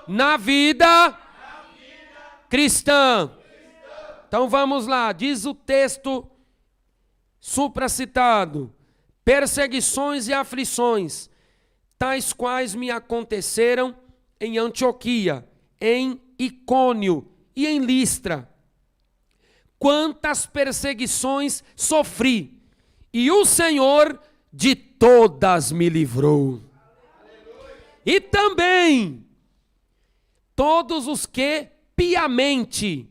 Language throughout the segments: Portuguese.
na vida cristã. Então vamos lá, diz o texto supracitado: perseguições e aflições, tais quais me aconteceram em Antioquia, em Icônio e em Listra. Quantas perseguições sofri, e o Senhor de todas me livrou. E também todos os que piamente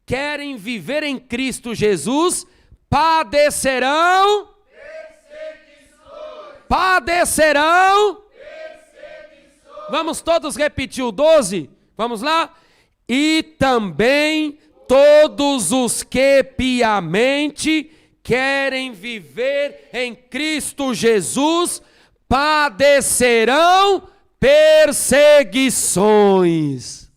querem viver em Cristo Jesus padecerão perseguições. Padecerão perseguições. Vamos todos repetir o 12? Vamos lá? E também todos os que piamente querem viver em Cristo Jesus padecerão perseguições.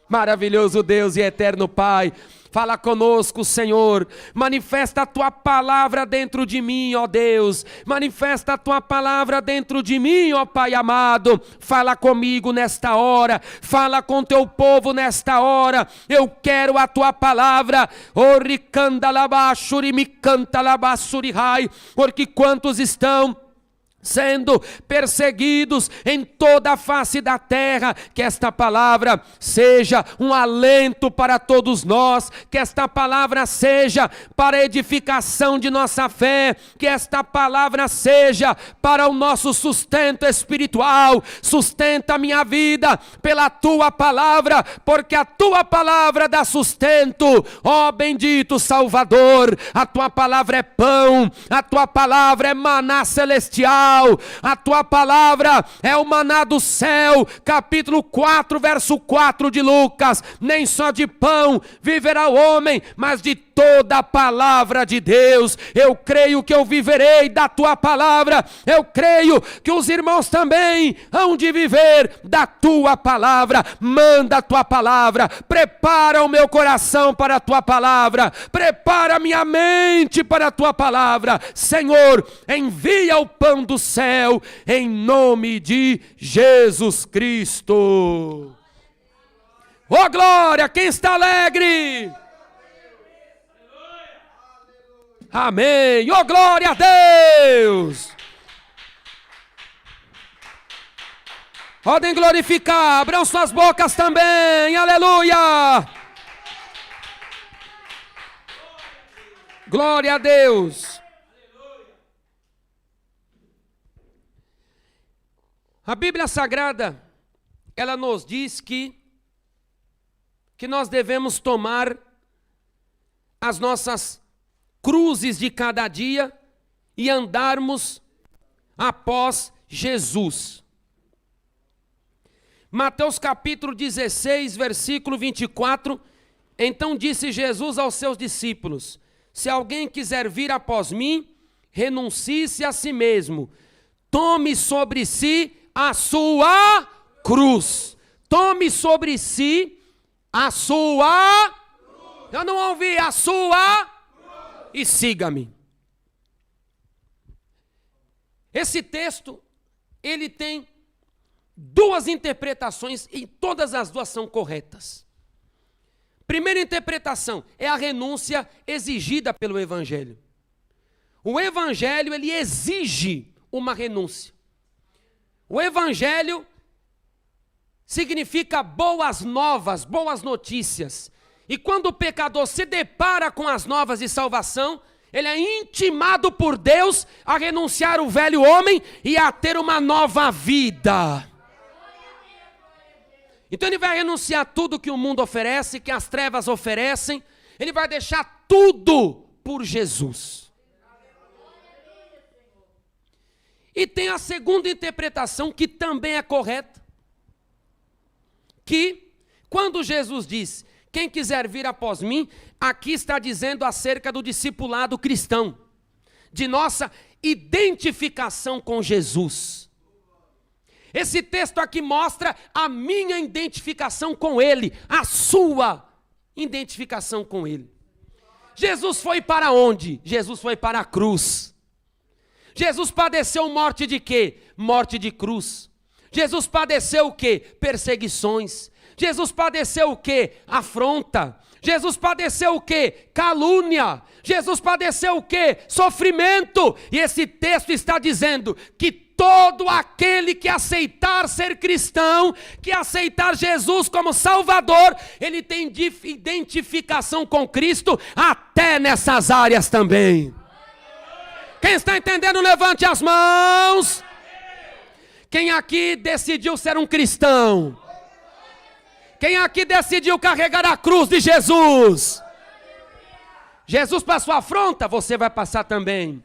Maravilhoso Deus e eterno Pai, fala conosco, Senhor. Manifesta a Tua palavra dentro de mim, ó Deus. Manifesta a Tua palavra dentro de mim, ó Pai amado. Fala comigo nesta hora. Fala com Teu povo nesta hora. Eu quero a Tua palavra. Porque quantos estão sendo perseguidos em toda a face da terra, que esta palavra seja um alento para todos nós, que esta palavra seja para a edificação de nossa fé, que esta palavra seja para o nosso sustento espiritual. Sustenta a minha vida pela Tua palavra, porque a Tua palavra dá sustento. Ó bendito Salvador, a Tua palavra é pão, a Tua palavra é maná celestial, a Tua palavra é o maná do céu. Capítulo 4, verso 4 de Lucas: nem só de pão viverá o homem, mas de toda a palavra de Deus. Eu creio que eu viverei da Tua palavra. Eu creio que os irmãos também hão de viver da Tua palavra. Manda a Tua palavra, prepara o meu coração para a Tua palavra, prepara a minha mente para a Tua palavra. Senhor, envia o pão do céu, em nome de Jesus Cristo. Oh glória, quem está alegre? Amém. Oh glória a Deus. Podem glorificar, abram suas bocas também. Aleluia. Glória a Deus. A Bíblia Sagrada, ela nos diz que nós devemos tomar as nossas cruzes de cada dia e andarmos após Jesus. Mateus capítulo 16, versículo 24, então disse Jesus aos seus discípulos: se alguém quiser vir após mim, renuncie-se a si mesmo, tome sobre si a sua cruz. Tome sobre si a sua cruz. Eu não ouvi, a sua cruz. E siga-me. Esse texto, ele tem duas interpretações e todas as duas são corretas. Primeira interpretação é a renúncia exigida pelo Evangelho. O Evangelho, ele exige uma renúncia. O Evangelho significa boas novas, boas notícias. E quando o pecador se depara com as novas de salvação, ele é intimado por Deus a renunciar o velho homem e a ter uma nova vida. Então ele vai renunciar tudo que o mundo oferece, que as trevas oferecem. Ele vai deixar tudo por Jesus. E tem a segunda interpretação, que também é correta, que quando Jesus diz: quem quiser vir após mim, aqui está dizendo acerca do discipulado cristão, de nossa identificação com Jesus. Esse texto aqui mostra a minha identificação com Ele, a sua identificação com Ele. Jesus foi para onde? Jesus foi para a cruz. Jesus padeceu morte de quê? Morte de cruz. Jesus padeceu o quê? Perseguições. Jesus padeceu o quê? Afronta. Jesus padeceu o quê? Calúnia. Jesus padeceu o quê? Sofrimento. E esse texto está dizendo que todo aquele que aceitar ser cristão, que aceitar Jesus como Salvador, ele tem identificação com Cristo até nessas áreas também. Quem está entendendo, levante as mãos. Quem aqui decidiu ser um cristão? Quem aqui decidiu carregar a cruz de Jesus? Jesus passou afronta, você vai passar também.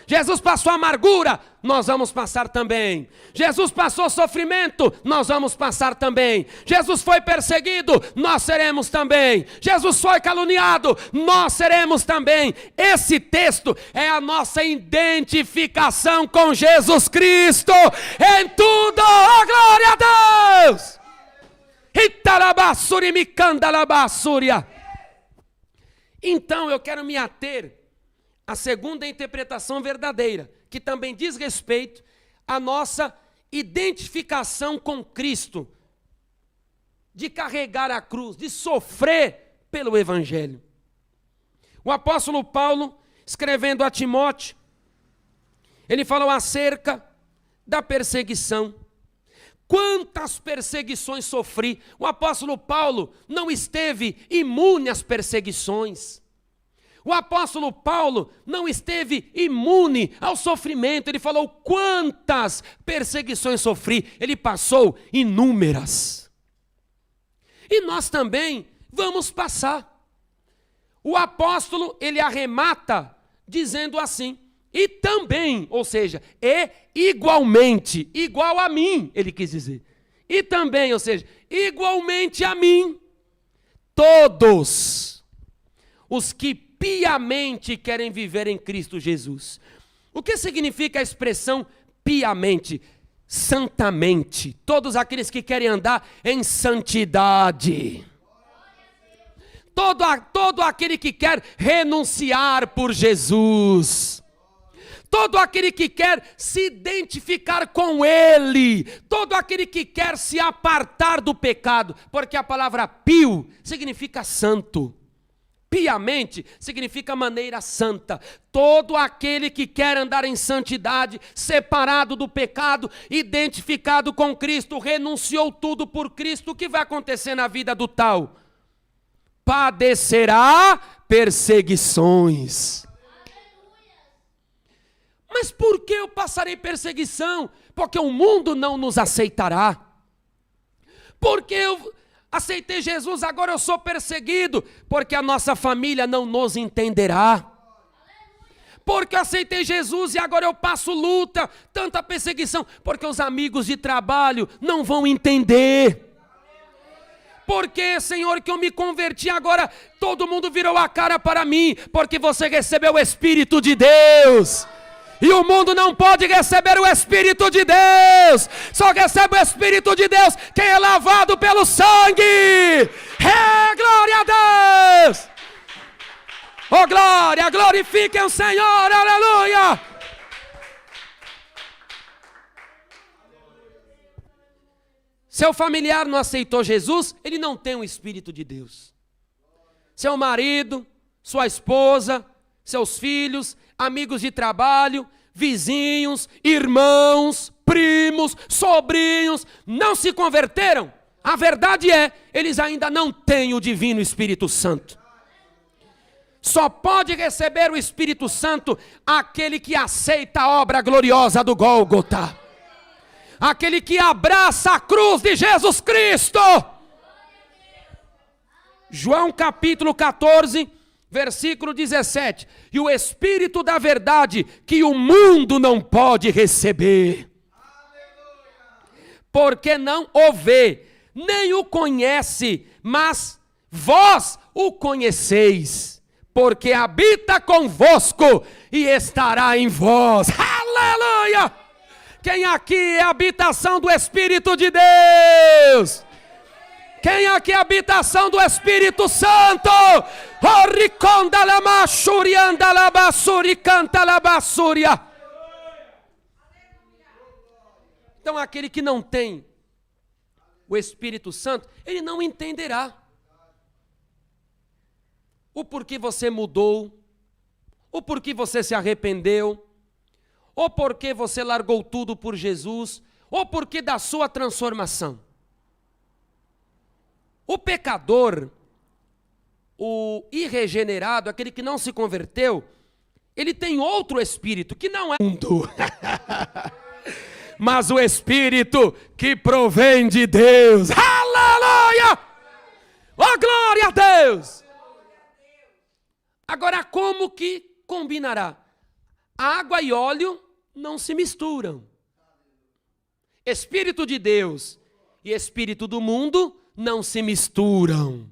Jesus passou amargura, nós vamos passar também. Jesus passou sofrimento, nós vamos passar também. Jesus foi perseguido, nós seremos também. Jesus foi caluniado, nós seremos também. Esse texto é a nossa identificação com Jesus Cristo em tudo. Oh, glória a Deus! Então eu quero me ater à segunda interpretação verdadeira, que também diz respeito à nossa identificação com Cristo, de carregar a cruz, de sofrer pelo Evangelho. O apóstolo Paulo, escrevendo a Timóteo, ele falou acerca da perseguição. Quantas perseguições sofri. O apóstolo Paulo não esteve imune às perseguições. O apóstolo Paulo não esteve imune ao sofrimento. Ele falou quantas perseguições sofri. Ele passou inúmeras. E nós também vamos passar. O apóstolo, ele arremata dizendo assim: e também, ou seja, igualmente, igual a mim, ele quis dizer. E também, ou seja, igualmente a mim, todos os que piamente querem viver em Cristo Jesus. O que significa a expressão piamente? Santamente. Todos aqueles que querem andar em santidade. Todo aquele que quer renunciar por Jesus. Todo aquele que quer se identificar com Ele, todo aquele que quer se apartar do pecado, porque a palavra pio significa santo, piamente significa maneira santa. Todo aquele que quer andar em santidade, separado do pecado, identificado com Cristo, renunciou tudo por Cristo, o que vai acontecer na vida do tal? Padecerá perseguições. Mas por que eu passarei perseguição? Porque o mundo não nos aceitará. Porque eu aceitei Jesus, agora eu sou perseguido. Porque a nossa família não nos entenderá. Porque eu aceitei Jesus e agora eu passo luta, tanta perseguição. Porque os amigos de trabalho não vão entender. Porque, Senhor, que eu me converti agora, todo mundo virou a cara para mim. Porque você recebeu o Espírito de Deus. E o mundo não pode receber o Espírito de Deus. Só recebe o Espírito de Deus quem é lavado pelo sangue. Glória a Deus. Oh glória, glorifiquem o Senhor, aleluia. Seu familiar não aceitou Jesus, ele não tem o Espírito de Deus. Seu marido, sua esposa, seus filhos, amigos de trabalho, vizinhos, irmãos, primos, sobrinhos, não se converteram? A verdade é, eles ainda não têm o divino Espírito Santo. Só pode receber o Espírito Santo aquele que aceita a obra gloriosa do Gólgota. Aquele que abraça a cruz de Jesus Cristo. João capítulo 14, versículo 17, e o Espírito da verdade que o mundo não pode receber, porque não o vê, nem o conhece, mas vós o conheceis, porque habita convosco e estará em vós. Aleluia! Quem aqui é a habitação do Espírito de Deus? Quem aqui é a habitação do Espírito Santo? Então aquele que não tem o Espírito Santo, ele não entenderá o porquê você mudou, o porquê você se arrependeu, ou porquê você largou tudo por Jesus, ou porquê da sua transformação. O pecador, o irregenerado, aquele que não se converteu, ele tem outro espírito, que não é mundo, mas o espírito que provém de Deus. Aleluia! Oh, glória a Deus! Agora, como que combinará? Água e óleo não se misturam. Espírito de Deus e espírito do mundo não se misturam.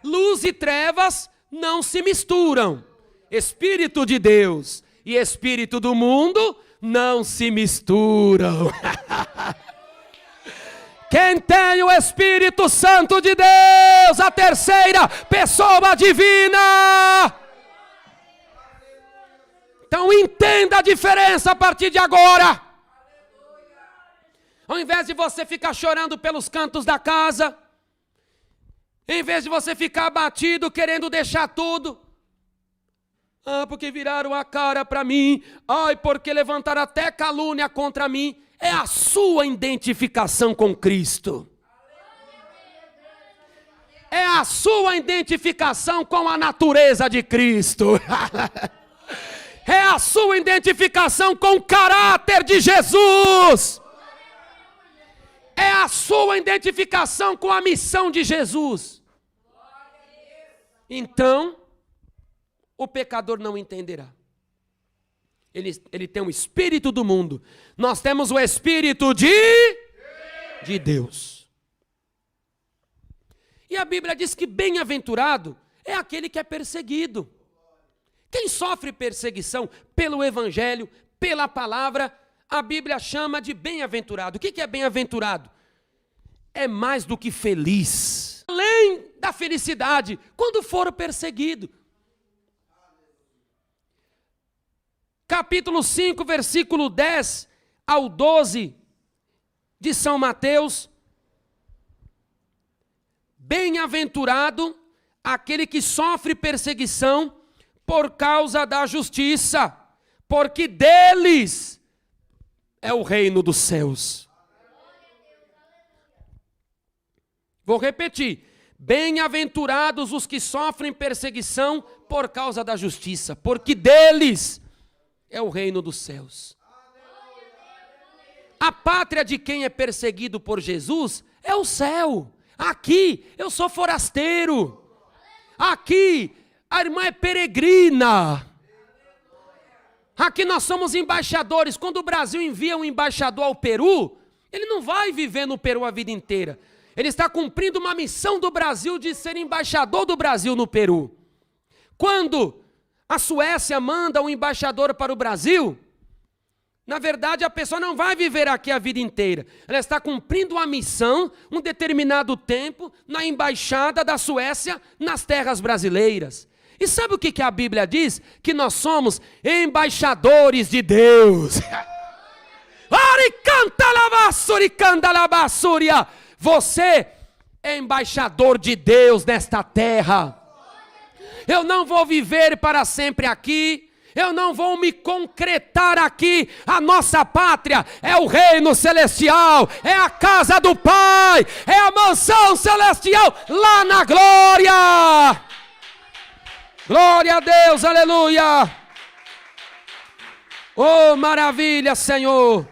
Luz e trevas não se misturam. Espírito de Deus e espírito do mundo não se misturam. Quem tem o Espírito Santo de Deus, a terceira pessoa divina. Então entenda a diferença a partir de agora. Ao invés de você ficar chorando pelos cantos da casa, em vez de você ficar abatido, querendo deixar tudo, porque viraram a cara para mim, porque levantaram até calúnia contra mim, é a sua identificação com Cristo. É a sua identificação com a natureza de Cristo. É a sua identificação com o caráter de Jesus. É a sua identificação com a missão de Jesus. Então, o pecador não entenderá. Ele tem o espírito do mundo. Nós temos o espírito de Deus. E a Bíblia diz que bem-aventurado é aquele que é perseguido. Quem sofre perseguição pelo evangelho, pela palavra, a Bíblia chama de bem-aventurado. O que é bem-aventurado? É mais do que feliz. Além da felicidade, quando for perseguido. Capítulo 5, versículo 10 ao 12 de São Mateus. Bem-aventurado aquele que sofre perseguição por causa da justiça, porque deles é o reino dos céus. Vou repetir. Bem-aventurados os que sofrem perseguição por causa da justiça, porque deles é o reino dos céus. A pátria de quem é perseguido por Jesus é o céu. Aqui eu sou forasteiro. Aqui a irmã é peregrina. Aqui nós somos embaixadores. Quando o Brasil envia um embaixador ao Peru, ele não vai viver no Peru a vida inteira. Ele está cumprindo uma missão do Brasil de ser embaixador do Brasil no Peru. Quando a Suécia manda um embaixador para o Brasil, na verdade a pessoa não vai viver aqui a vida inteira. Ela está cumprindo uma missão, um determinado tempo, na embaixada da Suécia nas terras brasileiras. E sabe o que a Bíblia diz? Que nós somos embaixadores de Deus. Você é embaixador de Deus nesta terra. Eu não vou viver para sempre aqui. Eu não vou me concretar aqui. A nossa pátria é o reino celestial. É a casa do Pai. É a mansão celestial lá na glória. Glória a Deus, aleluia. Oh, maravilha, Senhor.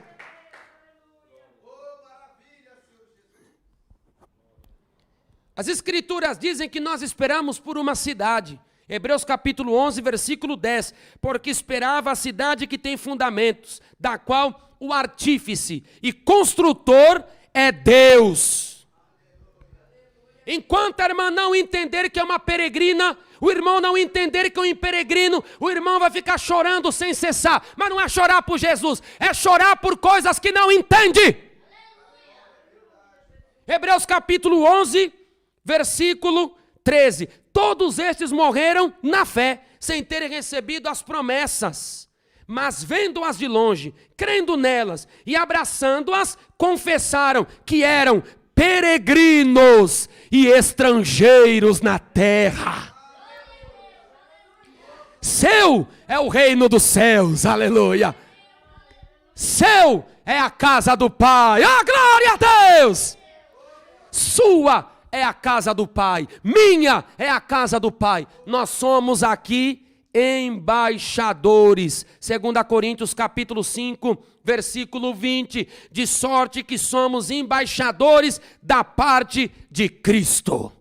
As Escrituras dizem que nós esperamos por uma cidade. Hebreus capítulo 11, versículo 10. Porque esperava a cidade que tem fundamentos, da qual o artífice e construtor é Deus. Enquanto a irmã não entender que é uma peregrina, o irmão não entender que é um peregrino, o irmão vai ficar chorando sem cessar. Mas não é chorar por Jesus, é chorar por coisas que não entende. Hebreus capítulo 11, versículo 13. Todos estes morreram na fé, sem terem recebido as promessas, Mas vendo-as de longe, crendo nelas e abraçando-as, confessaram que eram peregrinos e estrangeiros na terra. Seu é o reino dos céus, aleluia. Seu é a casa do Pai, glória a Deus. Sua é a casa do Pai, minha é a casa do Pai. Nós somos aqui embaixadores. 2 Coríntios capítulo 5, versículo 20. De sorte que somos embaixadores da parte de Cristo.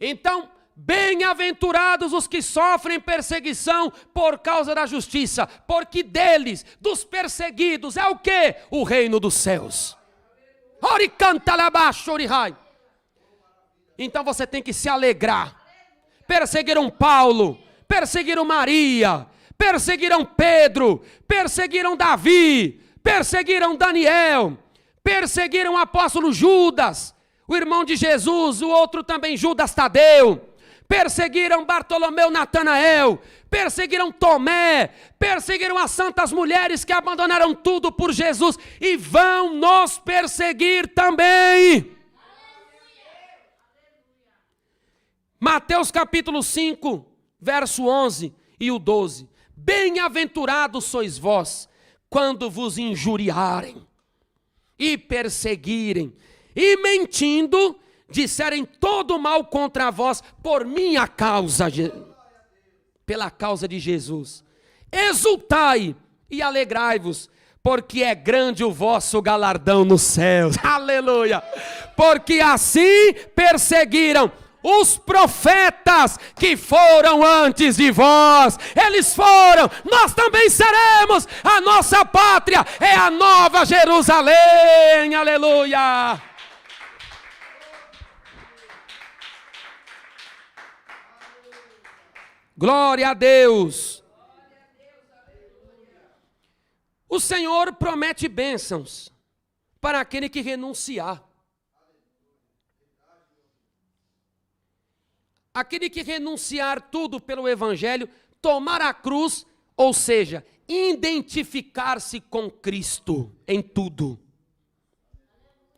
Então, bem-aventurados os que sofrem perseguição por causa da justiça, porque deles, dos perseguidos, é o quê? O reino dos céus. Então você tem que se alegrar. Perseguiram Paulo, perseguiram Maria, perseguiram Pedro, perseguiram Davi, perseguiram Daniel, perseguiram o apóstolo Judas, o irmão de Jesus, o outro também Judas Tadeu, perseguiram Bartolomeu, Natanael, perseguiram Tomé, perseguiram as santas mulheres que abandonaram tudo por Jesus e vão nos perseguir também. Mateus capítulo 5, verso 11 e o 12. Bem-aventurados sois vós, quando vos injuriarem e perseguirem, e mentindo, disserem todo mal contra vós por minha causa, pela causa de Jesus. Exultai e alegrai-vos, porque é grande o vosso galardão nos céus. Aleluia! Porque assim perseguiram os profetas que foram antes de vós. Eles foram, nós também seremos. A nossa pátria é a Nova Jerusalém. Aleluia! Glória a Deus. O Senhor promete bênçãos para aquele que renunciar. Aquele que renunciar tudo pelo Evangelho, tomar a cruz, ou seja, identificar-se com Cristo em tudo.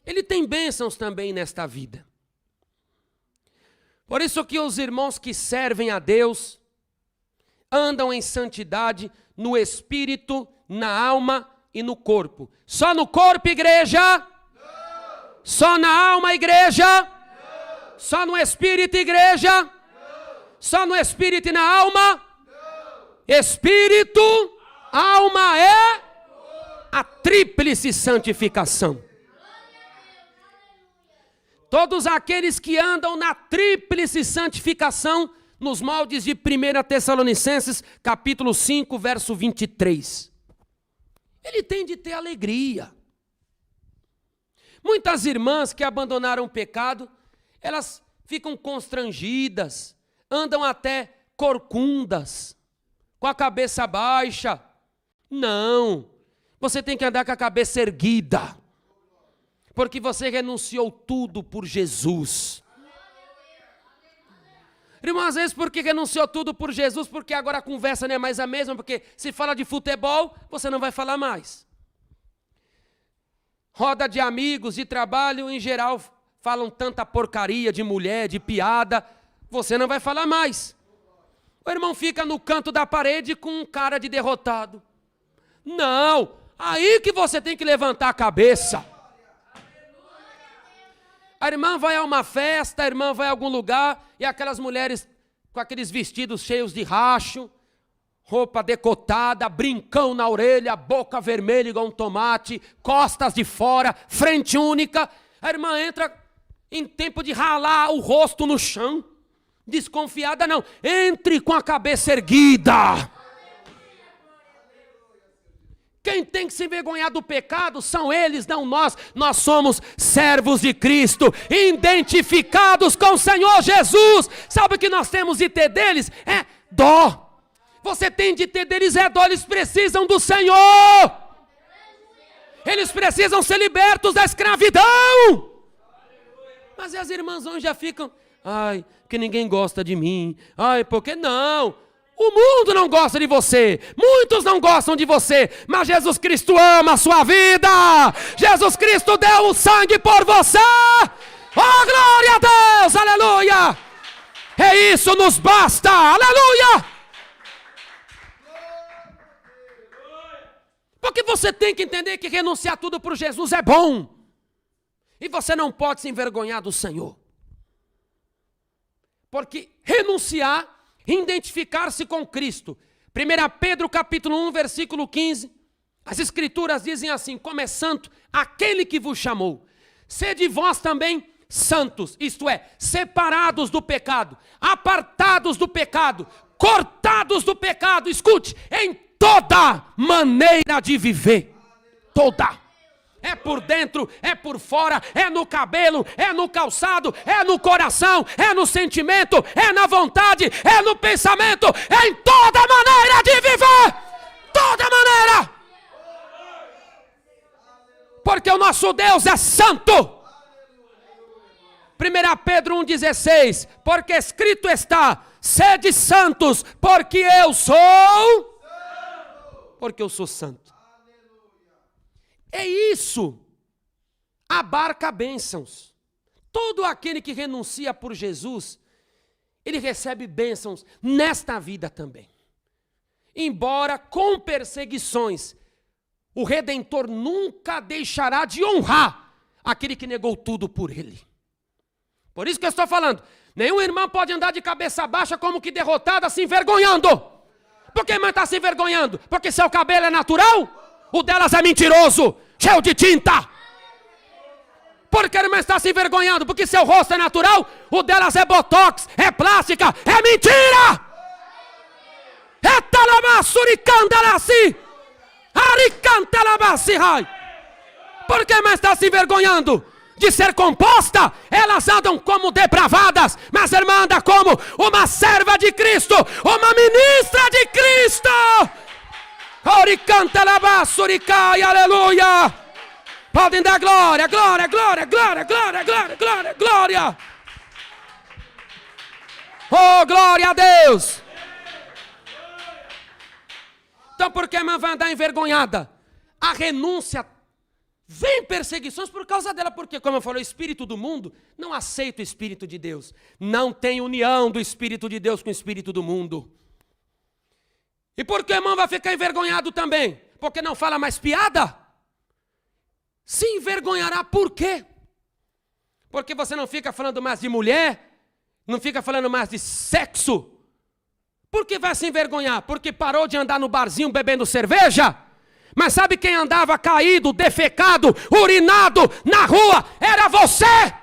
Ele tem bênçãos também nesta vida. Por isso que os irmãos que servem a Deus andam em santidade no espírito, na alma e no corpo. Só no corpo, igreja? Não. Só na alma, igreja? Não. Só no espírito, igreja? Não. Só no espírito e na alma? Não. Espírito, alma é a tríplice santificação. Todos aqueles que andam na tríplice santificação, nos moldes de 1 Tessalonicenses, capítulo 5, verso 23. Ele tem de ter alegria. Muitas irmãs que abandonaram o pecado, elas ficam constrangidas, andam até corcundas, com a cabeça baixa. Não, você tem que andar com a cabeça erguida, porque você renunciou tudo por Jesus. Irmão, às vezes porque renunciou tudo por Jesus, porque agora a conversa não é mais a mesma, porque se fala de futebol, você não vai falar mais. Roda de amigos, de trabalho, em geral, falam tanta porcaria de mulher, de piada, você não vai falar mais. O irmão fica no canto da parede com um cara de derrotado. Não, aí que você tem que levantar a cabeça. A irmã vai a uma festa, a irmã vai a algum lugar, e aquelas mulheres com aqueles vestidos cheios de racho, roupa decotada, brincão na orelha, boca vermelha igual um tomate, costas de fora, frente única. A irmã entra em tempo de ralar o rosto no chão, desconfiada não, entre com a cabeça erguida. Quem tem que se envergonhar do pecado são eles, não nós. Nós somos servos de Cristo, identificados com o Senhor Jesus. Sabe o que nós temos de ter deles? É dó. Você tem de ter deles é dó, eles precisam do Senhor. Eles precisam ser libertos da escravidão. Mas as irmãs hoje já ficam, ai, porque ninguém gosta de mim. Ai, porque não. O mundo não gosta de você, muitos não gostam de você, mas Jesus Cristo ama a sua vida. Jesus Cristo deu o sangue por você. Oh, glória a Deus, aleluia. É isso, nos basta, aleluia. Porque você tem que entender que renunciar tudo por Jesus é bom. E você não pode se envergonhar do Senhor. Porque renunciar, identificar-se com Cristo. 1 Pedro capítulo 1, versículo 15. As escrituras dizem assim: como é santo aquele que vos chamou. Sede vós também santos, isto é, separados do pecado, apartados do pecado, cortados do pecado. Escute, em toda maneira de viver. Toda. É por dentro, é por fora, é no cabelo, é no calçado, é no coração, é no sentimento, é na vontade, é no pensamento, é em toda maneira de viver. Toda maneira. Porque o nosso Deus é santo. 1 Pedro 1,16. Porque escrito está: sede santos, porque eu sou. Porque eu sou santo. É isso, abarca bênçãos. Todo aquele que renuncia por Jesus, ele recebe bênçãos nesta vida também. Embora com perseguições, o Redentor nunca deixará de honrar aquele que negou tudo por ele. Por isso que eu estou falando, nenhum irmão pode andar de cabeça baixa como que derrotada, se envergonhando. Por que a irmã está se envergonhando? Porque seu cabelo é natural? O delas é mentiroso, cheio de tinta. Porque a irmã está se envergonhando? Porque seu rosto é natural? O delas é botox, é plástica, é mentira. É talamassuricandarasi, aricantalabasi. Por que a irmã está se envergonhando de ser composta? Elas andam como depravadas, mas a irmã anda como uma serva de Cristo, uma ministra de Cristo. Oricantalabassuricai, aleluia. Podem dar glória, glória, glória, glória, glória, glória, glória, glória. Oh, glória a Deus. Então por que a irmã vai andar envergonhada? A renúncia, vem perseguições por causa dela, porque, como eu falei, o espírito do mundo não aceita o espírito de Deus. Não tem união do espírito de Deus com o espírito do mundo. E por que a irmã vai ficar envergonhado também? Porque não fala mais piada? Se envergonhará por quê? Porque você não fica falando mais de mulher, não fica falando mais de sexo. Por que vai se envergonhar? Porque parou de andar no barzinho bebendo cerveja? Mas sabe quem andava caído, defecado, urinado na rua? Era você!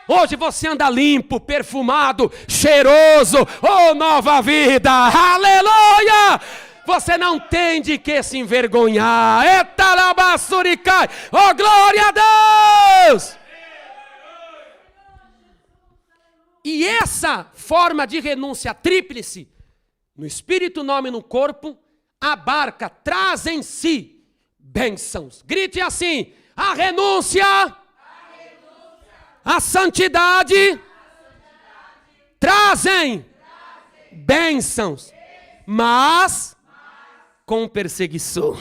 Hoje você anda limpo, perfumado, cheiroso. Oh, nova vida! Aleluia! Você não tem de que se envergonhar. Etalabassuricai! Oh, glória a Deus! E essa forma de renúncia tríplice, no espírito, nome e no corpo, abarca, traz em si bênçãos. Grite assim: a renúncia, a santidade, trazem bênçãos, mas com perseguição.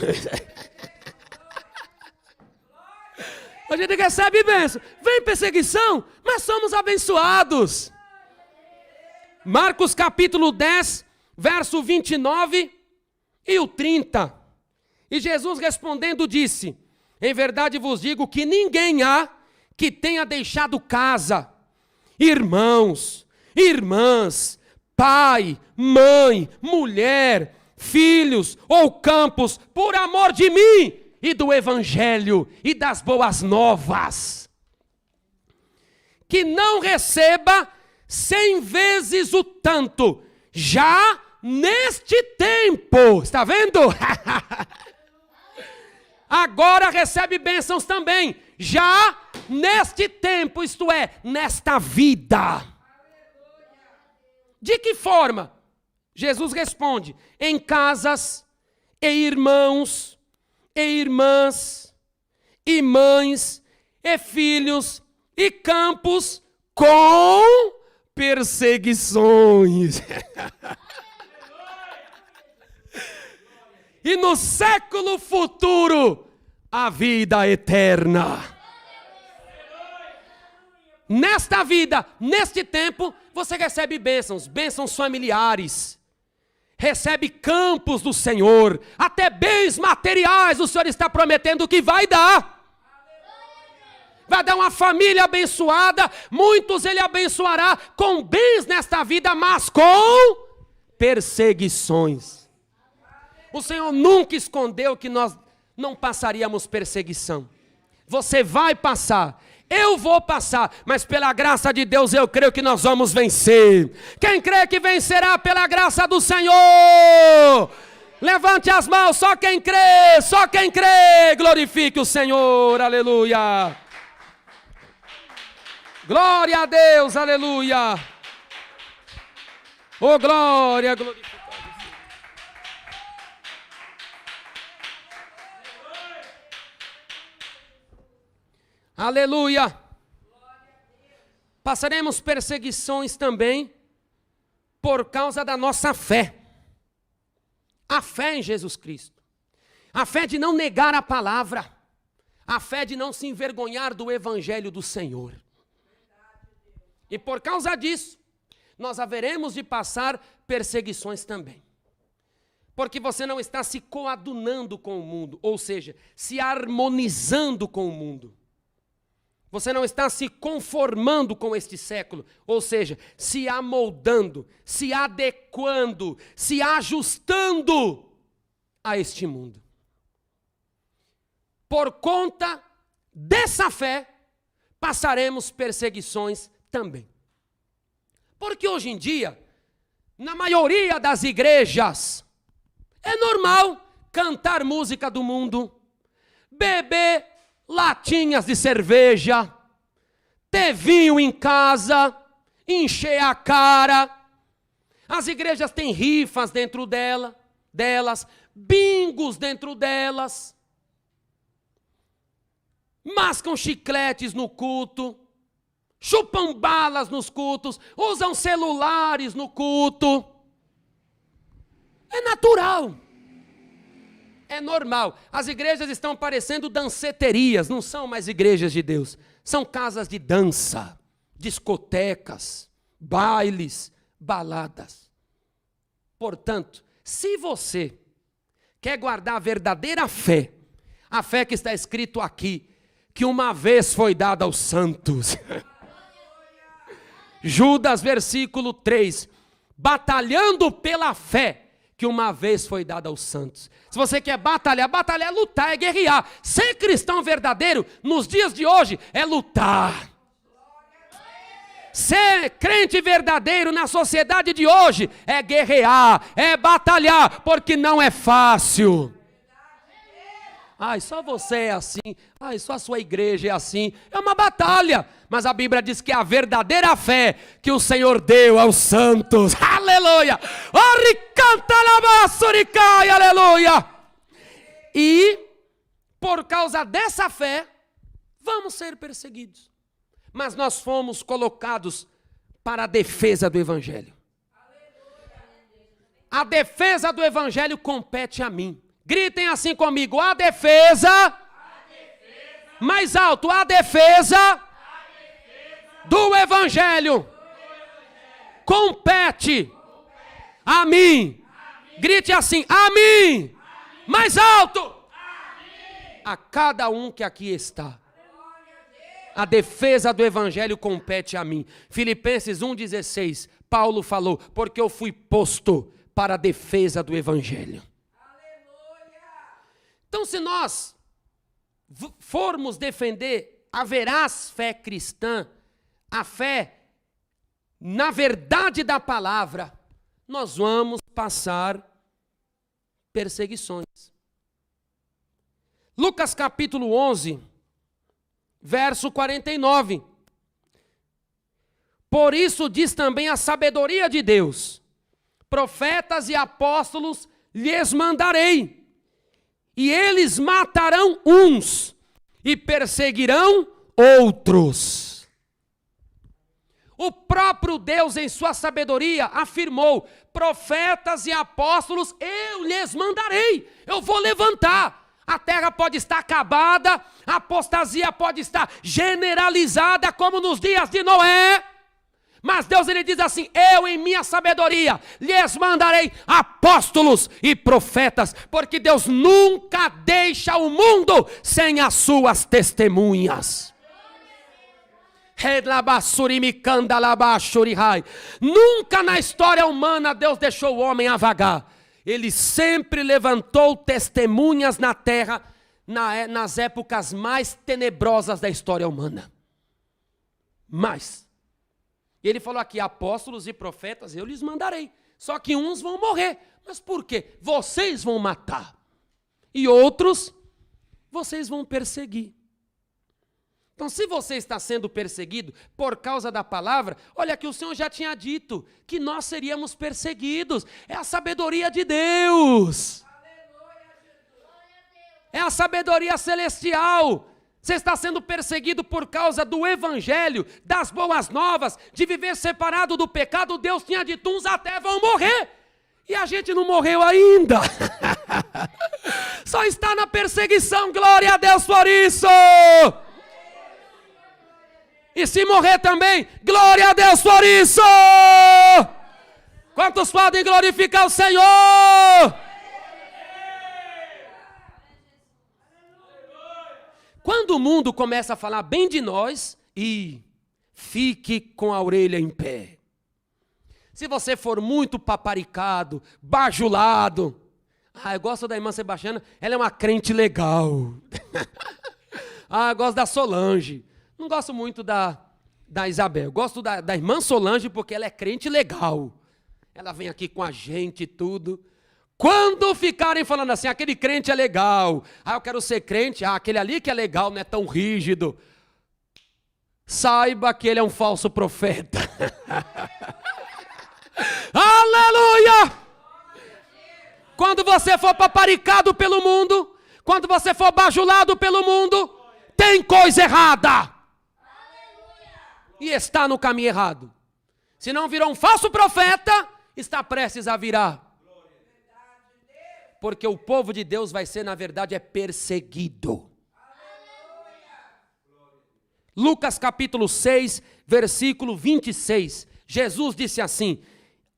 A gente recebe bênção, vem perseguição, mas somos abençoados. Marcos capítulo 10, verso 29 e o 30. E Jesus respondendo disse: em verdade vos digo que ninguém há que tenha deixado casa, irmãos, irmãs, pai, mãe, mulher, filhos ou campos, por amor de mim e do evangelho e das boas novas, que não receba 100 vezes o tanto, já neste tempo. Está vendo? Agora recebe bênçãos também, já neste tempo, isto é, nesta vida. De que forma? Jesus responde: em casas, e irmãos, e irmãs, e mães, e filhos, e campos, com perseguições. E no século futuro, a vida eterna. Nesta vida, neste tempo, você recebe bênçãos familiares, recebe campos do Senhor, até bens materiais o Senhor está prometendo que vai dar. Vai dar uma família abençoada, muitos Ele abençoará com bens nesta vida, mas com perseguições. O Senhor nunca escondeu que nós não passaríamos perseguição. Você vai passar, eu vou passar, mas pela graça de Deus eu creio que nós vamos vencer. Quem crê que vencerá pela graça do Senhor? Levante as mãos, só quem crê, glorifique o Senhor, aleluia. Glória a Deus, aleluia. Oh, glória, glorificado. Aleluia. Passaremos perseguições também por causa da nossa fé. A fé em Jesus Cristo. A fé de não negar a palavra. A fé de não se envergonhar do evangelho do Senhor. E por causa disso, nós haveremos de passar perseguições também. Porque você não está se coadunando com o mundo, ou seja, se harmonizando com o mundo. Você não está se conformando com este século, ou seja, se amoldando, se adequando, se ajustando a este mundo. Por conta dessa fé, passaremos perseguições também. Porque hoje em dia, na maioria das igrejas, é normal cantar música do mundo, beber latinhas de cerveja, ter vinho em casa, encher a cara. As igrejas têm rifas dentro delas, bingos dentro delas, mascam chicletes no culto, chupam balas nos cultos, usam celulares no culto. É natural. É normal. As igrejas estão parecendo danceterias, não são mais igrejas de Deus. São casas de dança, discotecas, bailes, baladas. Portanto, se você quer guardar a verdadeira fé, a fé que está escrito aqui, que uma vez foi dada aos santos. Judas, versículo 3, batalhando pela fé, que uma vez foi dada aos santos. Se você quer batalhar é lutar, é guerrear. Ser cristão verdadeiro, nos dias de hoje, é lutar. Ser crente verdadeiro na sociedade de hoje, é guerrear, é batalhar, porque não é fácil. Ai, só você é assim. Ai, só a sua igreja é assim. É uma batalha. Mas a Bíblia diz que a verdadeira fé que o Senhor deu aos santos. Aleluia. Aleluia. E, por causa dessa fé, vamos ser perseguidos. Mas nós fomos colocados para a defesa do Evangelho. A defesa do Evangelho compete a mim. Gritem assim comigo, a defesa, mais alto, a defesa do Evangelho compete a mim. Grite assim, a mim, mais alto, a cada um que aqui está. A defesa do Evangelho compete a mim. Filipenses 1,16, Paulo falou, porque eu fui posto para a defesa do Evangelho. Então, se nós formos defender a veraz fé cristã, a fé na verdade da palavra, nós vamos passar perseguições. Lucas capítulo 11, verso 49. Por isso diz também a sabedoria de Deus: profetas e apóstolos lhes mandarei, e eles matarão uns e perseguirão outros. O próprio Deus, em sua sabedoria, afirmou: profetas e apóstolos eu lhes mandarei, eu vou levantar. A terra pode estar acabada, a apostasia pode estar generalizada, como nos dias de Noé. Mas Deus, ele diz assim: eu em minha sabedoria lhes mandarei apóstolos e profetas, porque Deus nunca deixa o mundo sem as suas testemunhas. Nunca na história humana Deus deixou o homem a vagar. Ele sempre levantou testemunhas na terra, nas épocas mais tenebrosas da história humana. Mas ele falou aqui: apóstolos e profetas eu lhes mandarei. Só que uns vão morrer. Mas por quê? Vocês vão matar. E outros, vocês vão perseguir. Então, se você está sendo perseguido por causa da palavra, olha que o Senhor já tinha dito que nós seríamos perseguidos. É a sabedoria de Deus. É a sabedoria celestial. Você está sendo perseguido por causa do evangelho, das boas novas, de viver separado do pecado. Deus tinha dito: uns até vão morrer. E a gente não morreu ainda. Só está na perseguição. Glória a Deus por isso. E se morrer também, glória a Deus por isso. Quantos podem glorificar o Senhor? Quando o mundo começa a falar bem de nós, fique com a orelha em pé. Se você for muito paparicado, bajulado, eu gosto da irmã Sebastiana, ela é uma crente legal. Eu gosto da Solange. Não gosto muito da Isabel. Gosto da irmã Solange porque ela é crente legal. Ela vem aqui com a gente e tudo. Quando ficarem falando assim: aquele crente é legal, eu quero ser crente, aquele ali que é legal, não é tão rígido, saiba que ele é um falso profeta. Aleluia! Quando você for paparicado pelo mundo, quando você for bajulado pelo mundo, tem coisa errada. E está no caminho errado. Se não virou um falso profeta, está prestes a virar. Porque o povo de Deus vai ser, na verdade, perseguido. Lucas capítulo 6, versículo 26. Jesus disse assim: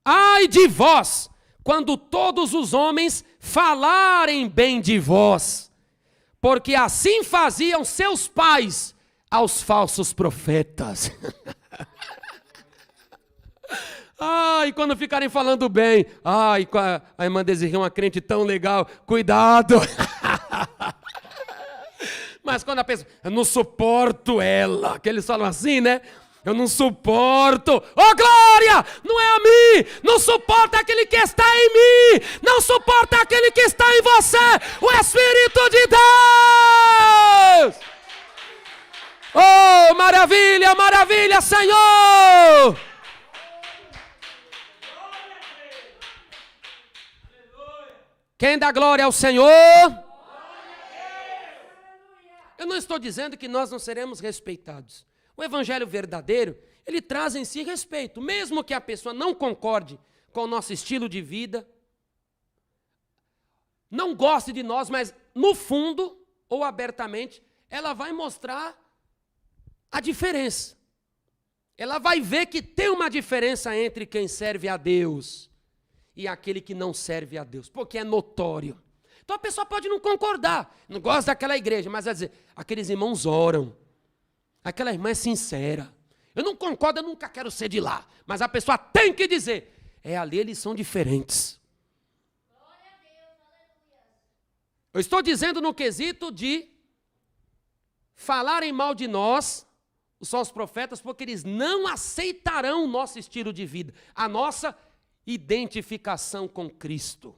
ai de vós, quando todos os homens falarem bem de vós, porque assim faziam seus pais aos falsos profetas. Quando ficarem falando bem, a irmã Desirê é uma crente tão legal, cuidado. Mas quando a pessoa: eu não suporto ela, que eles falam assim, né? Eu não suporto. Glória! Não é a mim. Não suporta aquele que está em mim. Não suporta aquele que está em você. O Espírito de Deus. Oh, maravilha, maravilha, Senhor. Quem dá glória ao Senhor? Eu não estou dizendo que nós não seremos respeitados. O evangelho verdadeiro, ele traz em si respeito, mesmo que a pessoa não concorde com o nosso estilo de vida, não goste de nós, mas no fundo, ou abertamente, ela vai mostrar a diferença. Ela vai ver que tem uma diferença entre quem serve a Deus e aquele que não serve a Deus, porque é notório. Então a pessoa pode não concordar, não gosta daquela igreja, mas vai dizer: aqueles irmãos oram, aquela irmã é sincera. Eu não concordo, eu nunca quero ser de lá. Mas a pessoa tem que dizer: ali eles são diferentes. Eu estou dizendo no quesito de falarem mal de nós, os falsos profetas, porque eles não aceitarão o nosso estilo de vida, a nossa identificação com Cristo.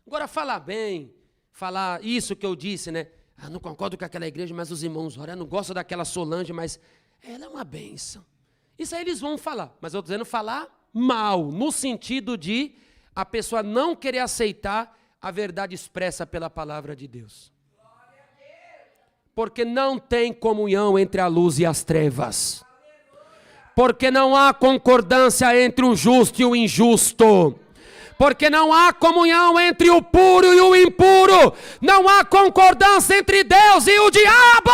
Agora, falar bem, falar isso que eu disse, né? Não concordo com aquela igreja, mas os irmãos oram. Eu não gosto daquela Solange, mas ela é uma bênção. Isso aí eles vão falar, mas eu estou dizendo falar mal, no sentido de a pessoa não querer aceitar a verdade expressa pela palavra de Deus. Porque não tem comunhão entre a luz e as trevas. Porque não há concordância entre o justo e o injusto. Porque não há comunhão entre o puro e o impuro. Não há concordância entre Deus e o diabo.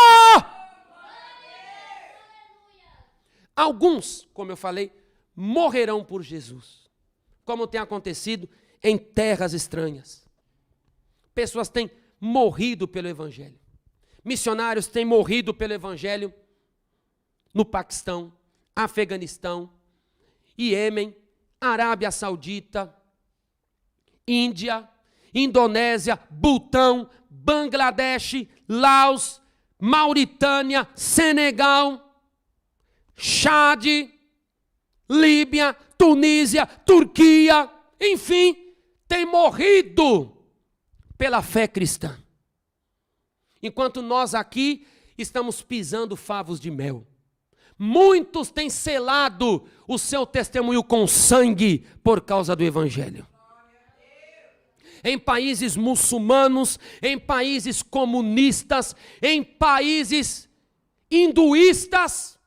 Alguns, como eu falei, morrerão por Jesus. Como tem acontecido em terras estranhas. Pessoas têm morrido pelo Evangelho. Missionários têm morrido pelo Evangelho no Paquistão, Afeganistão, Iêmen, Arábia Saudita, Índia, Indonésia, Butão, Bangladesh, Laos, Mauritânia, Senegal, Chade, Líbia, Tunísia, Turquia, enfim, tem morrido pela fé cristã. Enquanto nós aqui estamos pisando favos de mel. Muitos têm selado o seu testemunho com sangue por causa do Evangelho. Em países muçulmanos, em países comunistas, em países hinduístas,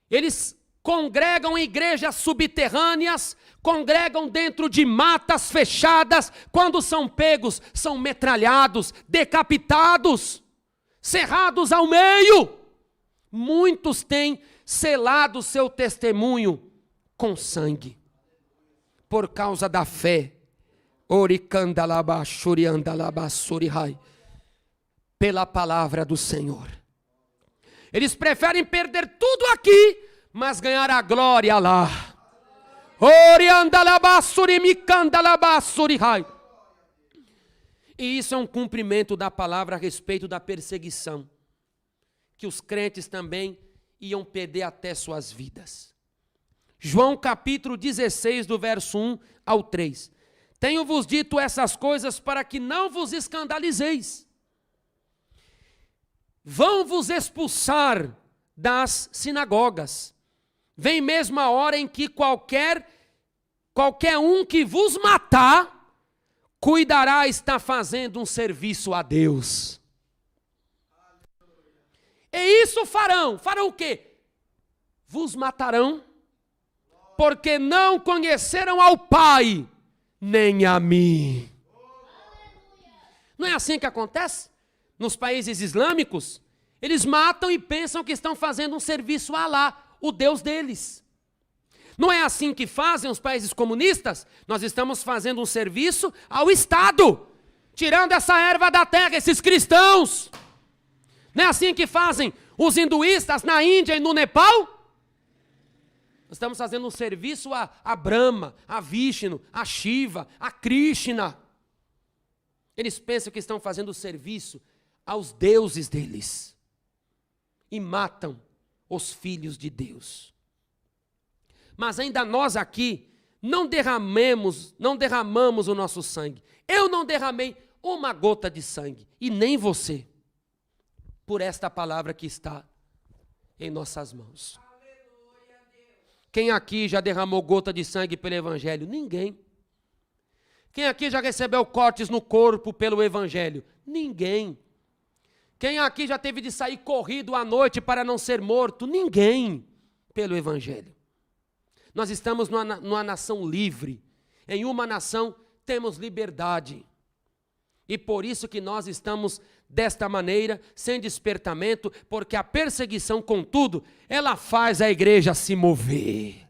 eles congregam em igrejas subterrâneas, congregam dentro de matas fechadas, quando são pegos, são metralhados, decapitados, cerrados ao meio. Muitos têm selado seu testemunho com sangue, por causa da fé, pela palavra do Senhor. Eles preferem perder tudo aqui, mas ganhar a glória lá. E isso é um cumprimento da palavra a respeito da perseguição, que os crentes também iam perder até suas vidas. João capítulo 16, do verso 1 ao 3. Tenho-vos dito essas coisas para que não vos escandalizeis. Vão vos expulsar das sinagogas. Vem mesmo a hora em que qualquer um que vos matar, cuidará estar fazendo um serviço a Deus. E isso farão. Farão o quê? Vos matarão, porque não conheceram ao Pai, nem a mim. Não é assim que acontece? Nos países islâmicos, eles matam e pensam que estão fazendo um serviço a Alá, o Deus deles. Não é assim que fazem os países comunistas? Nós estamos fazendo um serviço ao Estado, tirando essa erva da terra, esses cristãos. Não é assim que fazem os hinduístas na Índia e no Nepal? Nós estamos fazendo um serviço a Brahma, a Vishnu, a Shiva, a Krishna. Eles pensam que estão fazendo serviço aos deuses deles. E matam os filhos de Deus. Mas ainda nós aqui não derramamos o nosso sangue. Eu não derramei uma gota de sangue, e nem você, por esta palavra que está em nossas mãos. Quem aqui já derramou gota de sangue pelo Evangelho? Ninguém. Quem aqui já recebeu cortes no corpo pelo Evangelho? Ninguém. Quem aqui já teve de sair corrido à noite para não ser morto? Ninguém, pelo Evangelho. Nós estamos numa nação livre. Em uma nação temos liberdade. E por isso que nós estamos desta maneira, sem despertamento, porque a perseguição, contudo, ela faz a igreja se mover.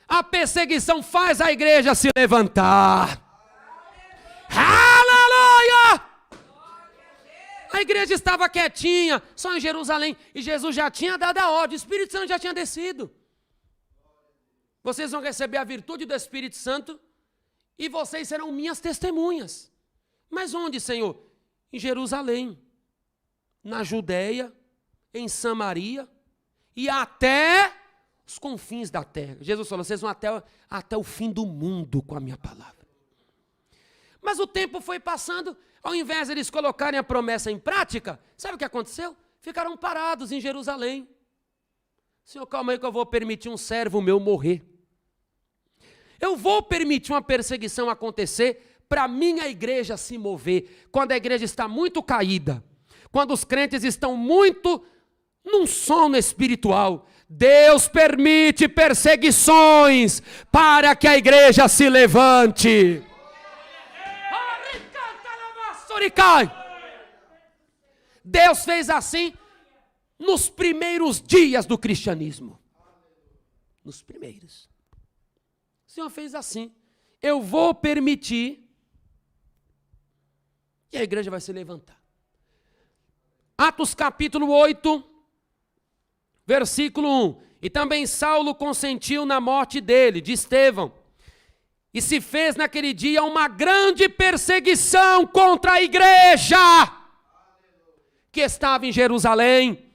A perseguição faz a igreja se levantar. Aleluia! A igreja estava quietinha, só em Jerusalém, e Jesus já tinha dado a ordem, o Espírito Santo já tinha descido. Vocês vão receber a virtude do Espírito Santo, e vocês serão minhas testemunhas. Mas onde, Senhor? Em Jerusalém, na Judeia, em Samaria, e até os confins da terra. Jesus falou, vocês vão até o fim do mundo com a minha palavra. Mas o tempo foi passando, ao invés de eles colocarem a promessa em prática, sabe o que aconteceu? Ficaram parados em Jerusalém. Senhor, calma aí que eu vou permitir um servo meu morrer. Eu vou permitir uma perseguição acontecer para a minha igreja se mover, quando a igreja está muito caída, quando os crentes estão muito num sono espiritual, Deus permite perseguições para que a igreja se levante. Deus fez assim nos primeiros dias do cristianismo. Nos primeiros. O Senhor fez assim. Eu vou permitir e a igreja vai se levantar. Atos capítulo 8, versículo 1. E também Saulo consentiu na morte dele, de Estevão. E se fez naquele dia uma grande perseguição contra a igreja que estava em Jerusalém.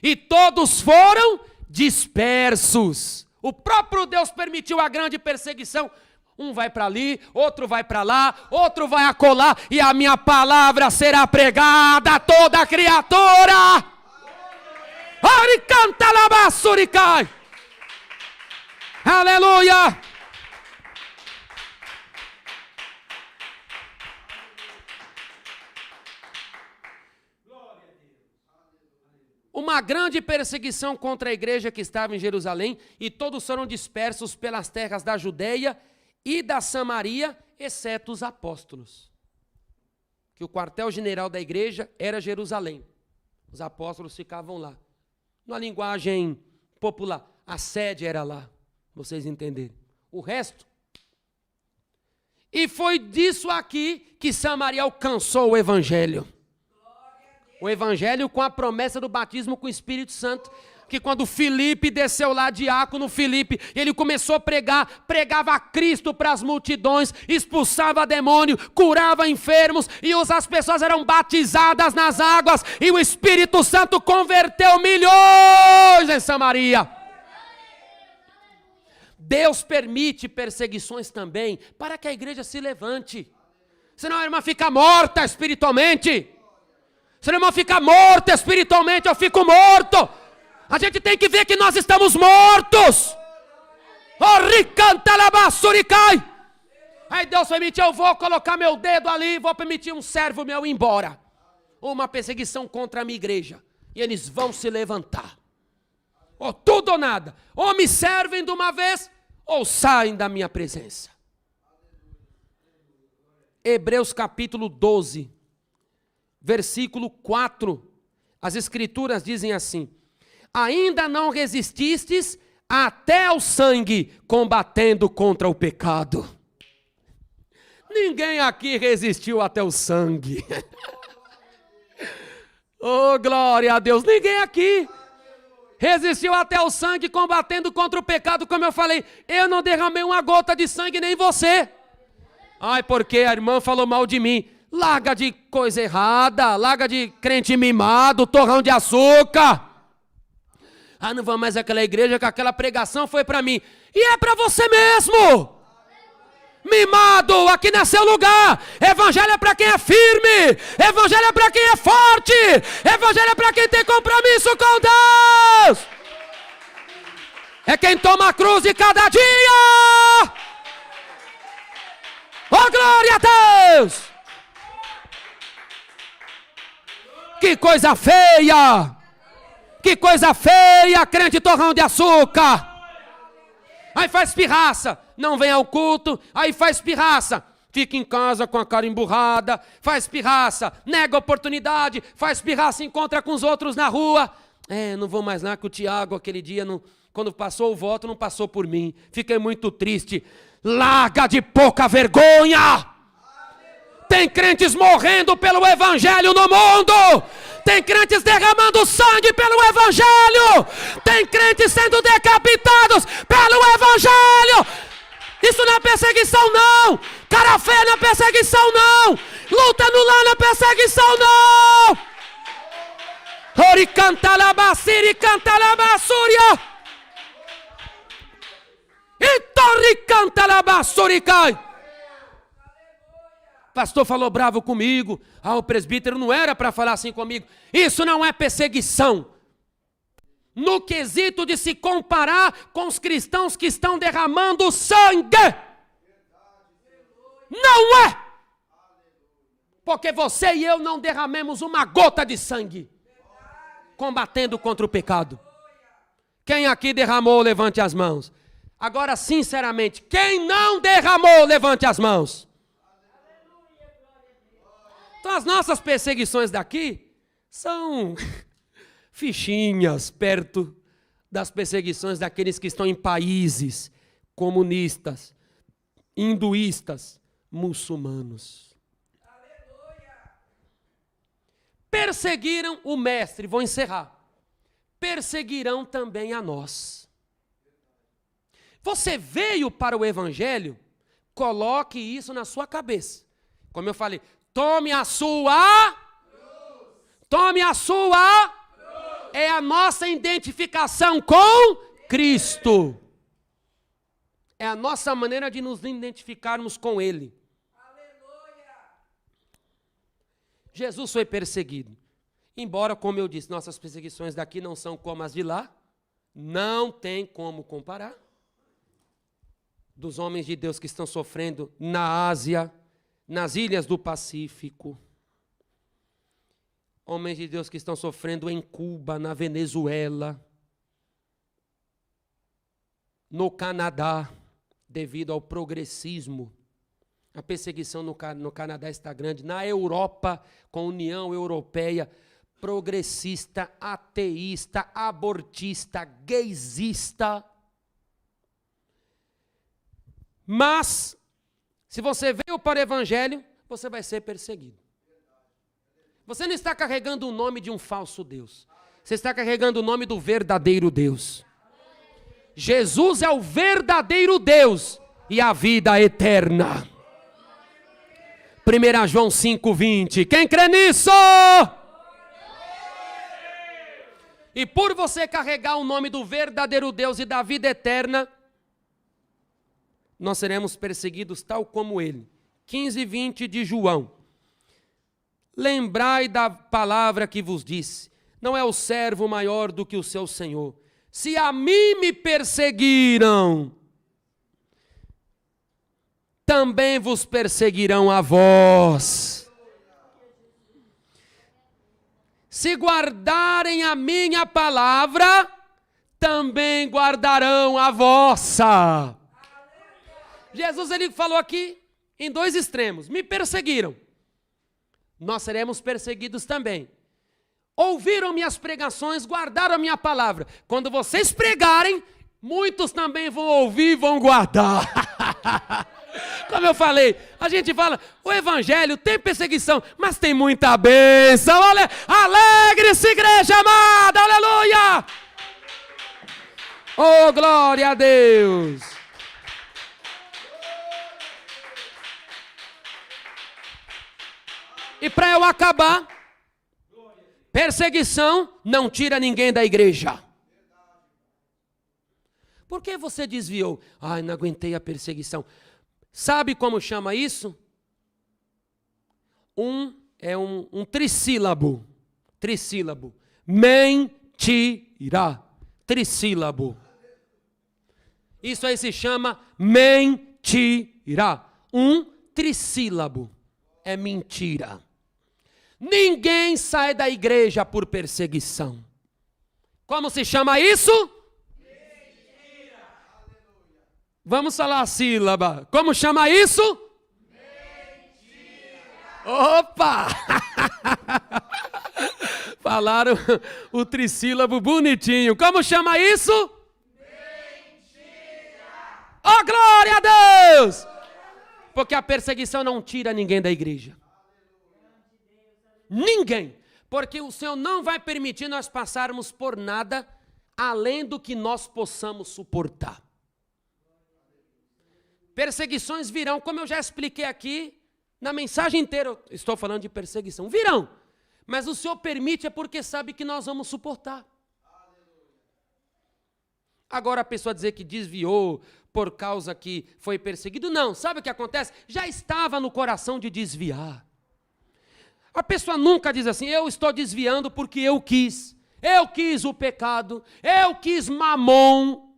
E todos foram dispersos. O próprio Deus permitiu a grande perseguição. Um vai para ali, outro vai para lá, outro vai acolá, e a minha palavra será pregada a toda a criatura. Aleluia! Uma grande perseguição contra a igreja que estava em Jerusalém, e todos foram dispersos pelas terras da Judeia e da Samaria, exceto os apóstolos. Que o quartel-general da igreja era Jerusalém. Os apóstolos ficavam lá. Na linguagem popular, a sede era lá. Vocês entenderem. O resto. E foi disso aqui que Samaria alcançou o evangelho. O evangelho com a promessa do batismo com o Espírito Santo. Que quando Filipe desceu lá, diácono Filipe, ele começou a pregar, pregava Cristo para as multidões, expulsava demônio, curava enfermos, e as pessoas eram batizadas nas águas, e o Espírito Santo converteu milhões em Samaria. Deus permite perseguições também, para que a igreja se levante. Senão a irmã fica morta espiritualmente. Senão a irmã fica morta espiritualmente, eu fico morto. A gente tem que ver que nós estamos mortos. Aí Deus permite, eu vou colocar meu dedo ali, vou permitir um servo meu ir embora. Uma perseguição contra a minha igreja. E eles vão se levantar. Ou tudo ou nada. Ou me servem de uma vez, ou saem da minha presença. Hebreus capítulo 12, versículo 4. As escrituras dizem assim: ainda não resististes até ao sangue, combatendo contra o pecado. Ninguém aqui resistiu até o sangue. Oh, glória a Deus. Ninguém aqui resistiu até o sangue, combatendo contra o pecado. Como eu falei, eu não derramei uma gota de sangue, nem você. Ai, porque a irmã falou mal de mim. Larga de coisa errada, larga de crente mimado, torrão de açúcar. Ah, não vou mais àquela igreja que aquela pregação foi para mim. E é para você mesmo. Mimado, aqui não é seu lugar. Evangelho é para quem é firme. Evangelho é para quem é forte. Evangelho é para quem tem compromisso com Deus. É quem toma a cruz de cada dia. Oh, glória a Deus. Que coisa feia. Que coisa feia, crente torrão de açúcar. Aí faz pirraça, não vem ao culto, aí faz pirraça. Fica em casa com a cara emburrada, faz pirraça, nega oportunidade, faz pirraça, encontra com os outros na rua. Não vou mais lá que o Tiago aquele dia, quando passou o voto, não passou por mim. Fiquei muito triste. Larga de pouca vergonha. Tem crentes morrendo pelo evangelho no mundo. Tem crentes derramando sangue pelo evangelho. Tem crentes sendo decapitados pelo evangelho. Isso não é perseguição, não. Cara feia não é perseguição, não. Luta no lar não é perseguição, não. Ori canta labasiri canta labassúria. E torri canta labassúrica. Pastor falou bravo comigo. O presbítero não era para falar assim comigo. Isso não é perseguição. No quesito de se comparar com os cristãos que estão derramando sangue. Não é! Porque você e eu não derramemos uma gota de sangue combatendo contra o pecado. Quem aqui derramou, levante as mãos. Agora, sinceramente, quem não derramou, levante as mãos. Então, as nossas perseguições daqui são fichinhas perto das perseguições daqueles que estão em países comunistas, hinduístas, muçulmanos. Perseguiram o mestre, vou encerrar. Perseguirão também a nós. Você veio para o evangelho, coloque isso na sua cabeça. Como eu falei, tome a sua cruz. Tome a sua cruz. É a nossa identificação com Cristo. É a nossa maneira de nos identificarmos com Ele. Jesus foi perseguido. Embora, como eu disse, nossas perseguições daqui não são como as de lá, não tem como comparar. Dos homens de Deus que estão sofrendo na Ásia, nas ilhas do Pacífico. Homens de Deus que estão sofrendo em Cuba, na Venezuela, no Canadá, devido ao progressismo. A perseguição no Canadá está grande. Na Europa, com a União Europeia, progressista, ateísta, abortista, gaysista. Mas, se você veio para o Evangelho, você vai ser perseguido. Você não está carregando o nome de um falso Deus. Você está carregando o nome do verdadeiro Deus. Jesus é o verdadeiro Deus e a vida eterna. 1 João 5,20. Quem crê nisso? E por você carregar o nome do verdadeiro Deus e da vida eterna, nós seremos perseguidos tal como Ele. 15:20 de João. Lembrai da palavra que vos disse. Não é o servo maior do que o seu Senhor. Se a mim me perseguiram, também vos perseguirão a vós. Se guardarem a minha palavra, também guardarão a vossa. Jesus, ele falou aqui em dois extremos. Me perseguiram. Nós seremos perseguidos também. Ouviram minhas pregações, guardaram a minha palavra. Quando vocês pregarem, muitos também vão ouvir e vão guardar. Como eu falei, a gente fala, o evangelho tem perseguição, mas tem muita bênção. Alegre-se, igreja amada, aleluia! Oh, glória a Deus! E para eu acabar, perseguição não tira ninguém da igreja. Por que você desviou? Ai, não aguentei a perseguição. Sabe como chama isso? É um trissílabo. Trissílabo. Mentira. Trissílabo. Isso aí se chama mentira. Um trissílabo. É mentira. Ninguém sai da igreja por perseguição. Como se chama isso? Mentira. Vamos falar a sílaba. Como chama isso? Mentira. Opa! Falaram o trissílabo bonitinho. Como chama isso? Mentira. Oh, glória a Deus! Porque a perseguição não tira ninguém da igreja. Ninguém. Porque o Senhor não vai permitir nós passarmos por nada além do que nós possamos suportar. Perseguições virão, como eu já expliquei aqui, na mensagem inteira eu estou falando de perseguição. Virão. Mas o Senhor permite é porque sabe que nós vamos suportar. Agora a pessoa dizer que desviou por causa que foi perseguido, não. Sabe o que acontece? Já estava no coração de desviar. A pessoa nunca diz assim, eu estou desviando porque eu quis. Eu quis o pecado, eu quis mamon,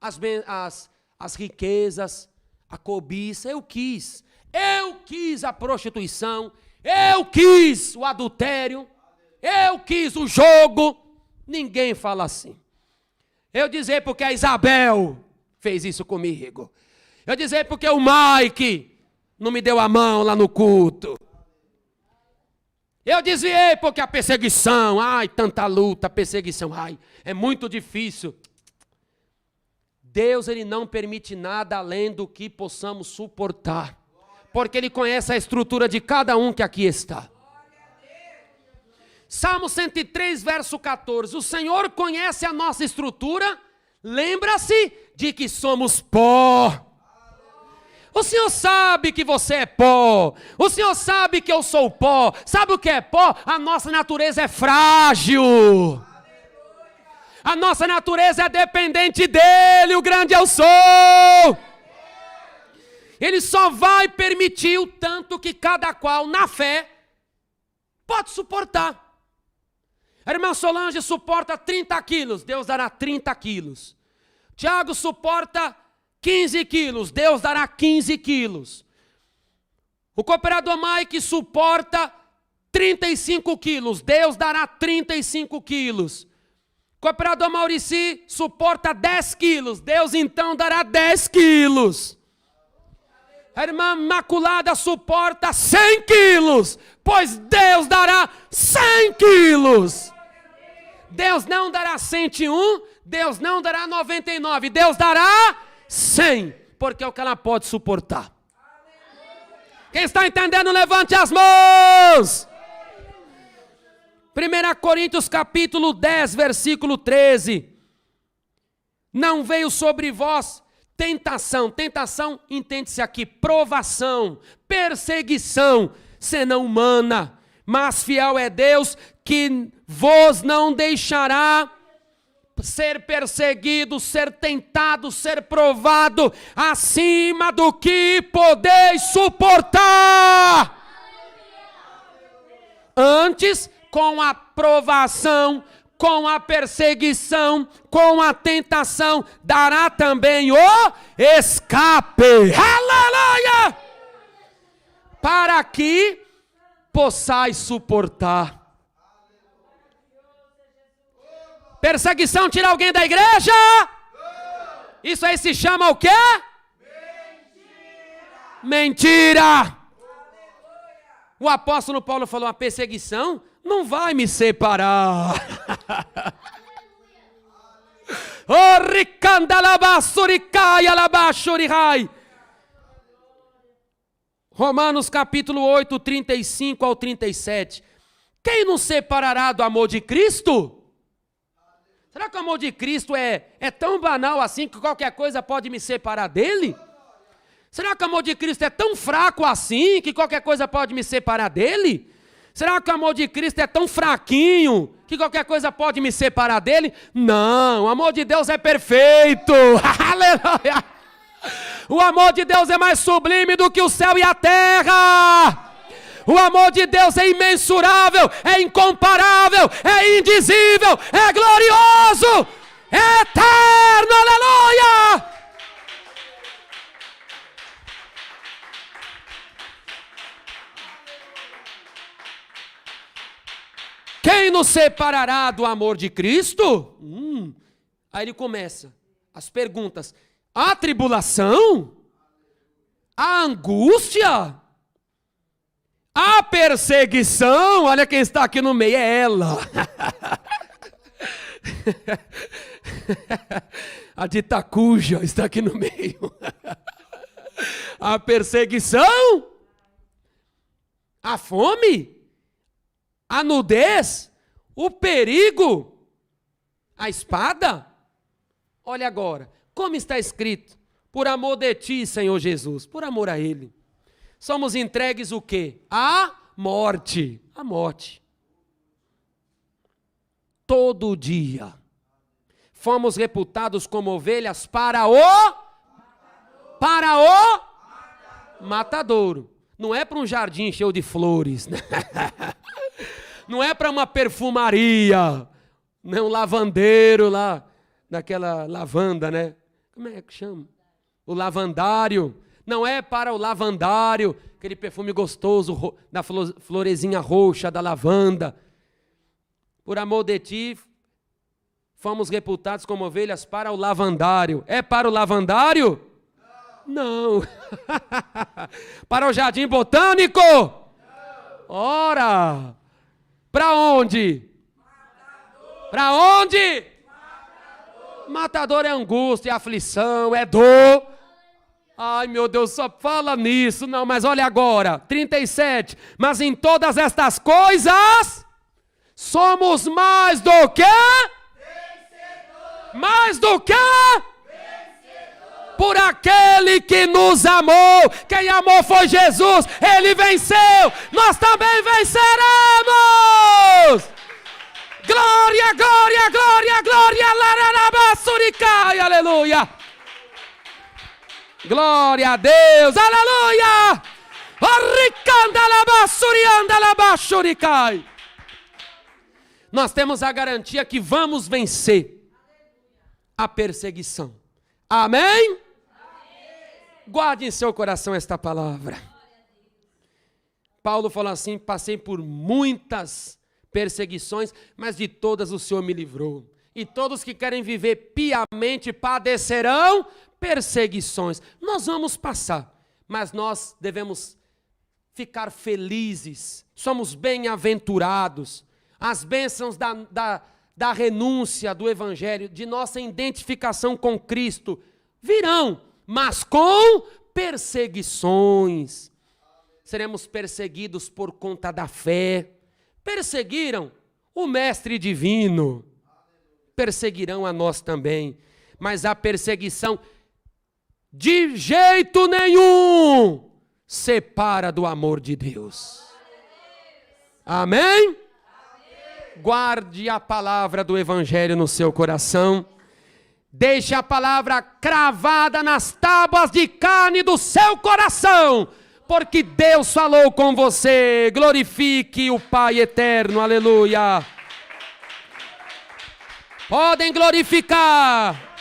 as riquezas, a cobiça, eu quis. Eu quis a prostituição, eu quis o adultério, eu quis o jogo. Ninguém fala assim. Eu dizer porque a Isabel fez isso comigo. Eu dizer porque o Mike não me deu a mão lá no culto. Eu desviei porque a perseguição, ai, tanta luta, perseguição, ai, é muito difícil. Deus, Ele não permite nada além do que possamos suportar. Porque Ele conhece a estrutura de cada um que aqui está. Salmo 103, verso 14. O Senhor conhece a nossa estrutura, lembra-se de que somos pó. O Senhor sabe que você é pó. O Senhor sabe que eu sou pó. Sabe o que é pó? A nossa natureza é frágil. A nossa natureza é dependente dEle, o grande eu sou. Ele só vai permitir o tanto que cada qual, na fé, pode suportar. A irmã Solange suporta 30 quilos, Deus dará 30 quilos. Tiago suporta 15 quilos, Deus dará 15 quilos. O cooperador Mike suporta 35 quilos, Deus dará 35 quilos. O cooperador Maurici suporta 10 quilos, Deus então dará 10 quilos. A irmã Imaculada suporta 100 quilos, pois Deus dará 100 quilos. Deus não dará 101, Deus não dará 99, Deus dará 100, porque é o que ela pode suportar. Quem está entendendo, levante as mãos. 1 Coríntios capítulo 10, versículo 13. Não veio sobre vós tentação, entende-se aqui, provação, perseguição, senão humana, mas fiel é Deus que vos não deixará ser perseguido, ser tentado, ser provado, acima do que podeis suportar. Antes, com a provação, com a perseguição, com a tentação, dará também o escape. Aleluia! Para que possais suportar. Perseguição tira alguém da igreja? Isso aí se chama o quê? Mentira! O apóstolo Paulo falou, a perseguição não vai me separar. Romanos capítulo 8, 35 ao 37. Quem nos separará do amor de Cristo? Será que o amor de Cristo é tão banal assim que qualquer coisa pode me separar dele? Será que o amor de Cristo é tão fraco assim que qualquer coisa pode me separar dele? Será que o amor de Cristo é tão fraquinho que qualquer coisa pode me separar dele? Não, o amor de Deus é perfeito. Aleluia! O amor de Deus é mais sublime do que o céu e a terra. O amor de Deus é imensurável, é incomparável, é indizível, é glorioso, é eterno. Aleluia! Quem nos separará do amor de Cristo? Aí ele começa as perguntas. A tribulação? A angústia? A perseguição? Olha quem está aqui no meio, é ela. A de Itacuja está aqui no meio. A perseguição? A fome? A nudez, o perigo, a espada. Olha agora, como está escrito, por amor de ti, Senhor Jesus, por amor a Ele, somos entregues o quê? A morte, a morte. Todo dia, fomos reputados como ovelhas para o matadouro. Não é para um jardim cheio de flores, né? Não é para uma perfumaria, não é um lavandeiro lá, daquela lavanda, né? Como é que chama? O lavandário. Não é para o lavandário, aquele perfume gostoso da florezinha roxa da lavanda. Por amor de ti, fomos reputados como ovelhas para o lavandário. É para o lavandário? Não. Para o jardim botânico? Não. Ora, para onde? Para onde? Matador é angústia, é aflição, é dor. Ai, meu Deus, só fala nisso. Não, mas olha agora, 37. Mas em todas estas coisas, somos mais do que? Vencedor. Mais do que? Vencedor. Por aquele que nos amou. Quem amou foi Jesus. Ele venceu. Nós também venceremos. Glória, glória, glória, glória. Lararabassuricai, aleluia. Glória a Deus, aleluia! Nós temos a garantia que vamos vencer a perseguição. Amém? Amém. Guarde em seu coração esta palavra. Paulo falou assim: passei por muitas perseguições, mas de todas o Senhor me livrou. E todos que querem viver piamente padecerão perseguições. Nós vamos passar, mas nós devemos ficar felizes. Somos bem-aventurados. As bênçãos da renúncia do Evangelho, de nossa identificação com Cristo, virão, mas com perseguições. Seremos perseguidos por conta da fé. Perseguiram o Mestre Divino. Perseguirão a nós também. Mas a perseguição de jeito nenhum separa do amor de Deus. Amém? Guarde a palavra do Evangelho no seu coração. Deixe a palavra cravada nas tábuas de carne do seu coração. Porque Deus falou com você. Glorifique o Pai eterno. Aleluia. Podem glorificar.